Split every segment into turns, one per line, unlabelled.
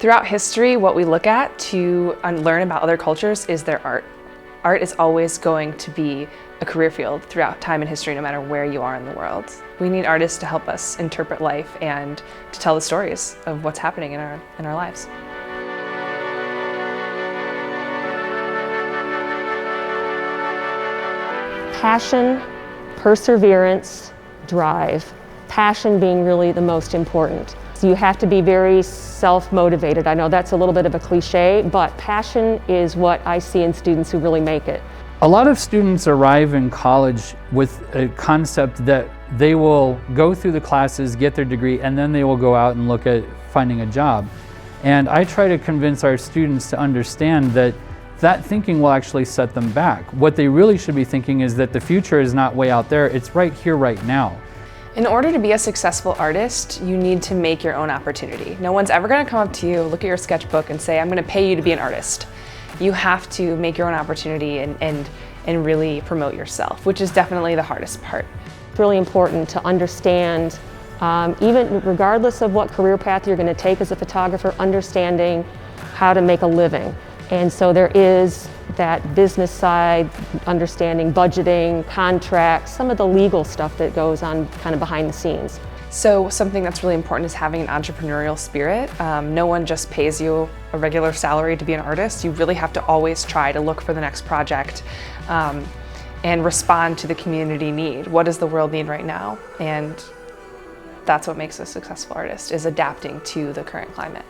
Throughout history, what we look at to learn about other cultures is their art. Art is always going to be a career field throughout time and history, no matter where you are in the world. We need artists to help us interpret life and to tell the stories of what's happening in our lives.
Passion, perseverance, drive. Passion being really the most important. So you have to be very self-motivated. I know that's a little bit of a cliche, but passion is what I see in students who really make it.
A lot of students arrive in college with a concept that they will go through the classes, get their degree, and then they will go out and look at finding a job. And I try to convince our students to understand that that thinking will actually set them back. What they really should be thinking is that the future is not way out there, it's right here, right now.
In order to be a successful artist, you need to make your own opportunity. No one's ever going to come up to you, look at your sketchbook, and say, I'm going to pay you to be an artist. You have to make your own opportunity and really promote yourself, which is definitely the hardest part.
It's really important to understand, even regardless of what career path you're going to take as a photographer, understanding how to make a living. And so there is that business side, understanding budgeting, contracts, some of the legal stuff that goes on kind of behind the scenes.
So something that's really important is having an entrepreneurial spirit. No one just pays you a regular salary to be an artist. You really have to always try to look for the next project and respond to the community need. What does the world need right now? And that's what makes a successful artist, is adapting to the current climate.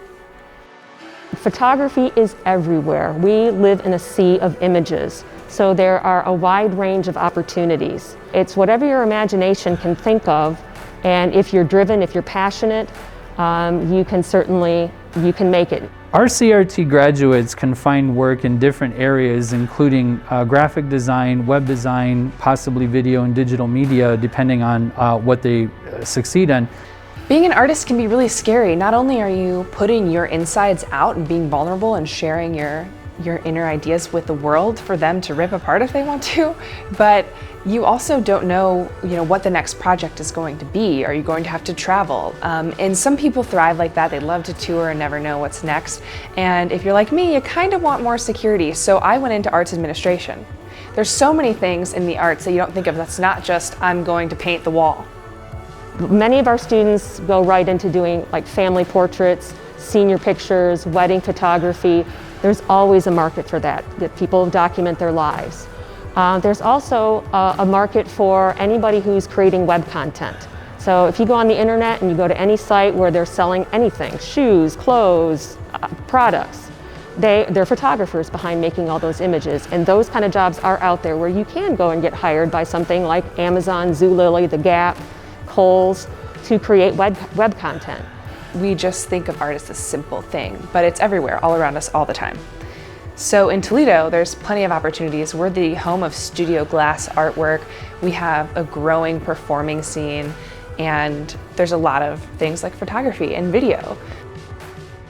Photography is everywhere. We live in a sea of images, so there are a wide range of opportunities. It's whatever your imagination can think of, and if you're driven, if you're passionate, you can make it.
Our CRT graduates can find work in different areas, including graphic design, web design, possibly video and digital media, depending on what they succeed in.
Being an artist can be really scary. Not only are you putting your insides out and being vulnerable and sharing your inner ideas with the world for them to rip apart if they want to, but you also don't know, what the next project is going to be. Are you going to have to travel? And some people thrive like that. They love to tour and never know what's next. And if you're like me, you kind of want more security. So I went into arts administration. There's so many things in the arts that you don't think of. That's not just, I'm going to paint the wall.
Many of our students go right into doing like family portraits, senior pictures, wedding photography. There's always a market for that people document their lives. There's also a market for anybody who's creating web content. So if you go on the internet and you go to any site where they're selling anything, shoes, clothes, products, they're photographers behind making all those images. And those kind of jobs are out there where you can go and get hired by something like Amazon, Zulily, The Gap, Kohl's, to create web content.
We just think of art as a simple thing, but it's everywhere, all around us, all the time. So in Toledo, there's plenty of opportunities. We're the home of studio glass artwork. We have a growing performing scene, and there's a lot of things like photography and video.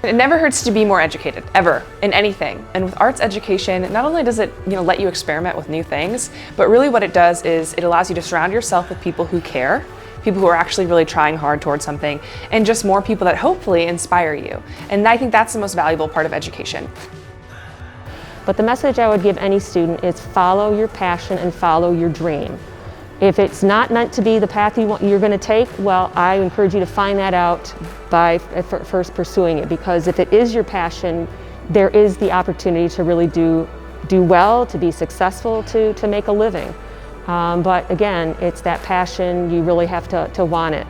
It never hurts to be more educated, ever, in anything. And with arts education, not only does it let you experiment with new things, but really what it does is it allows you to surround yourself with people who care, people who are actually really trying hard towards something, and just more people that hopefully inspire you. And I think that's the most valuable part of education.
But the message I would give any student is follow your passion and follow your dream. If it's not meant to be the path you're going to take, well, I encourage you to find that out by first pursuing it, because if it is your passion, there is the opportunity to really do well, to be successful, to make a living. But again, it's that passion, you really have to want it.